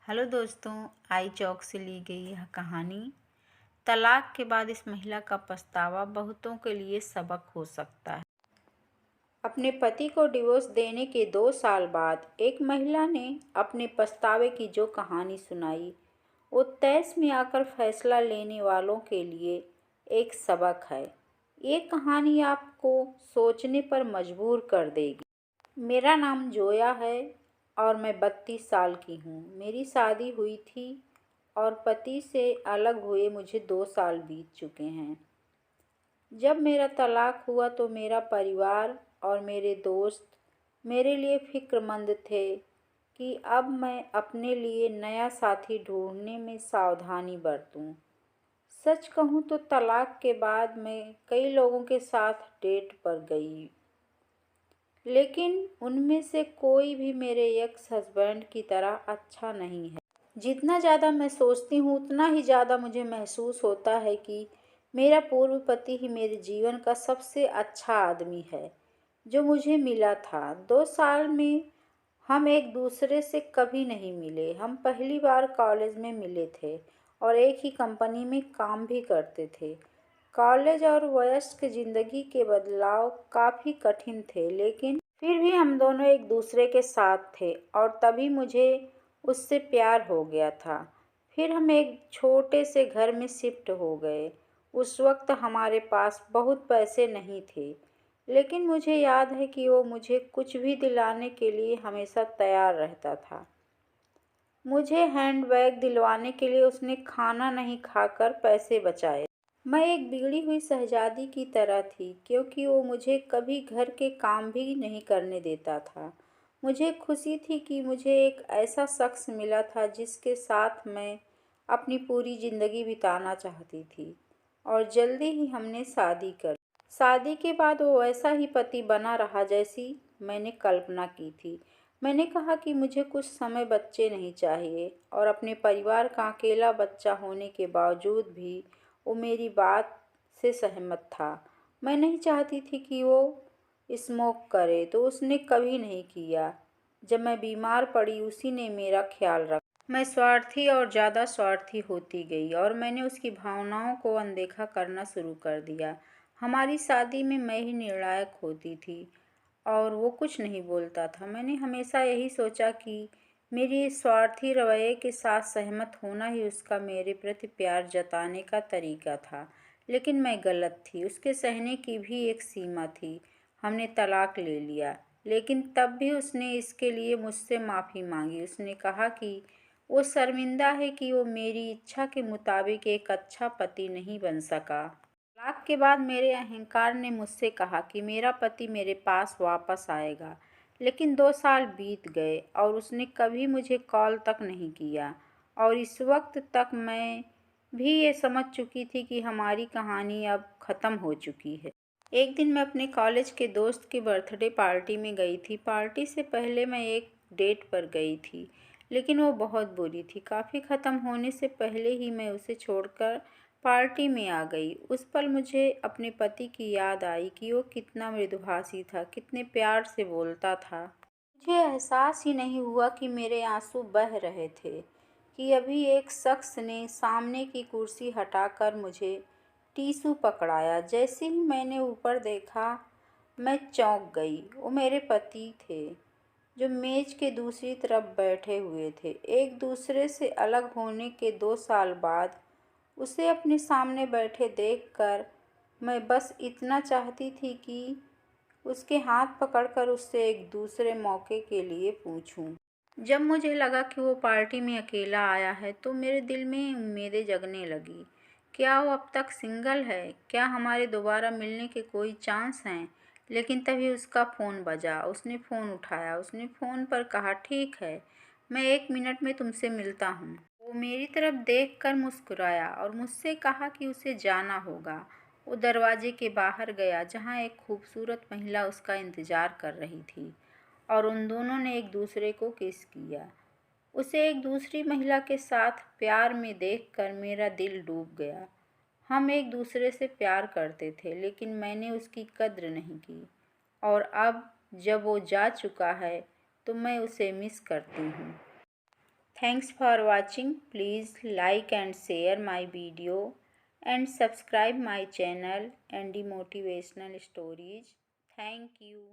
Hello दोस्तों, आई चौक से ली गई यह कहानी। तलाक के बाद इस महिला का पछतावा बहुतों के लिए सबक हो सकता है। अपने पति को डिवोर्स देने के 2 साल बाद एक महिला ने अपने पछतावे की जो कहानी सुनाई, वो तैस में आकर फैसला लेने वालों के लिए एक सबक है। ये कहानी आपको सोचने पर मजबूर कर देगी। मेरा नाम जोया है और मैं 32 साल की हूँ। मेरी शादी हुई थी और पति से अलग हुए मुझे 2 साल बीत चुके हैं। जब मेरा तलाक हुआ तो मेरा परिवार और मेरे दोस्त मेरे लिए फिक्रमंद थे कि अब मैं अपने लिए नया साथी ढूंढने में सावधानी बरतूं। सच कहूँ तो तलाक के बाद मैं कई लोगों के साथ डेट पर गई, लेकिन उनमें से कोई भी मेरे एक्स हस्बैंड की तरह अच्छा नहीं है। जितना ज़्यादा मैं सोचती हूँ उतना ही ज़्यादा मुझे महसूस होता है कि मेरा पूर्व पति ही मेरे जीवन का सबसे अच्छा आदमी है जो मुझे मिला था। 2 साल में हम एक दूसरे से कभी नहीं मिले। हम पहली बार कॉलेज में मिले थे और एक ही कंपनी में काम भी करते थे। कॉलेज और वयस्क जिंदगी के बदलाव काफ़ी कठिन थे, लेकिन फिर भी हम दोनों एक दूसरे के साथ थे और तभी मुझे उससे प्यार हो गया था। फिर हम एक छोटे से घर में शिफ्ट हो गए। उस वक्त हमारे पास बहुत पैसे नहीं थे, लेकिन मुझे याद है कि वो मुझे कुछ भी दिलाने के लिए हमेशा तैयार रहता था। मुझे हैंडबैग दिलवाने के लिए उसने खाना नहीं खाकर पैसे बचाए। मैं एक बिगड़ी हुई शहजादी की तरह थी, क्योंकि वो मुझे कभी घर के काम भी नहीं करने देता था। मुझे खुशी थी कि मुझे एक ऐसा शख्स मिला था जिसके साथ मैं अपनी पूरी ज़िंदगी बिताना चाहती थी, और जल्दी ही हमने शादी कर ली। शादी के बाद वो वैसा ही पति बना रहा जैसी मैंने कल्पना की थी। मैंने कहा कि मुझे कुछ समय बच्चे नहीं चाहिए, और अपने परिवार का अकेला बच्चा होने के बावजूद भी वो मेरी बात से सहमत था। मैं नहीं चाहती थी कि वो स्मोक करे, तो उसने कभी नहीं किया। जब मैं बीमार पड़ी उसी ने मेरा ख्याल रखा। मैं स्वार्थी और ज़्यादा स्वार्थी होती गई और मैंने उसकी भावनाओं को अनदेखा करना शुरू कर दिया। हमारी शादी में मैं ही निर्णायक होती थी और वो कुछ नहीं बोलता था। मैंने हमेशा यही सोचा कि मेरी इस स्वार्थी रवैये के साथ सहमत होना ही उसका मेरे प्रति प्यार जताने का तरीका था, लेकिन मैं गलत थी। उसके सहने की भी एक सीमा थी। हमने तलाक ले लिया, लेकिन तब भी उसने इसके लिए मुझसे माफ़ी मांगी। उसने कहा कि वो शर्मिंदा है कि वो मेरी इच्छा के मुताबिक एक अच्छा पति नहीं बन सका। तलाक के बाद मेरे अहंकार ने मुझसे कहा कि मेरा पति मेरे पास वापस आएगा, लेकिन 2 साल बीत गए और उसने कभी मुझे कॉल तक नहीं किया। और इस वक्त तक मैं भी ये समझ चुकी थी कि हमारी कहानी अब ख़त्म हो चुकी है। एक दिन मैं अपने कॉलेज के दोस्त की बर्थडे पार्टी में गई थी। पार्टी से पहले मैं एक डेट पर गई थी, लेकिन वो बहुत बुरी थी। काफ़ी ख़त्म होने से पहले ही मैं उसे छोड़कर पार्टी में आ गई। उस पल मुझे अपने पति की याद आई कि वो कितना मृदुभाषी था, कितने प्यार से बोलता था। मुझे एहसास ही नहीं हुआ कि मेरे आंसू बह रहे थे कि अभी एक शख्स ने सामने की कुर्सी हटाकर मुझे टिश्यू पकड़ाया। जैसे ही मैंने ऊपर देखा, मैं चौंक गई। वो मेरे पति थे, जो मेज के दूसरी तरफ बैठे हुए थे। एक दूसरे से अलग होने के 2 साल बाद उसे अपने सामने बैठे देखकर मैं बस इतना चाहती थी कि उसके हाथ पकड़कर उससे एक दूसरे मौके के लिए पूछूं। जब मुझे लगा कि वो पार्टी में अकेला आया है तो मेरे दिल में उम्मीदें जगने लगी। क्या वो अब तक सिंगल है? क्या हमारे दोबारा मिलने के कोई चांस हैं? लेकिन तभी उसका फ़ोन बजा। उसने फ़ोन उठाया। उसने फ़ोन पर कहा, ठीक है, मैं 1 मिनट में तुमसे मिलता हूँ। वो मेरी तरफ देखकर मुस्कुराया और मुझसे कहा कि उसे जाना होगा। वो दरवाजे के बाहर गया, जहाँ एक खूबसूरत महिला उसका इंतज़ार कर रही थी, और उन दोनों ने एक दूसरे को किस किया। उसे एक दूसरी महिला के साथ प्यार में देखकर मेरा दिल डूब गया। हम एक दूसरे से प्यार करते थे, लेकिन मैंने उसकी कद्र नहीं की, और अब जब वो जा चुका है तो मैं उसे मिस करती हूँ। Thanks for watching. Please like and share my video and subscribe my channel and the motivational stories. Thank you.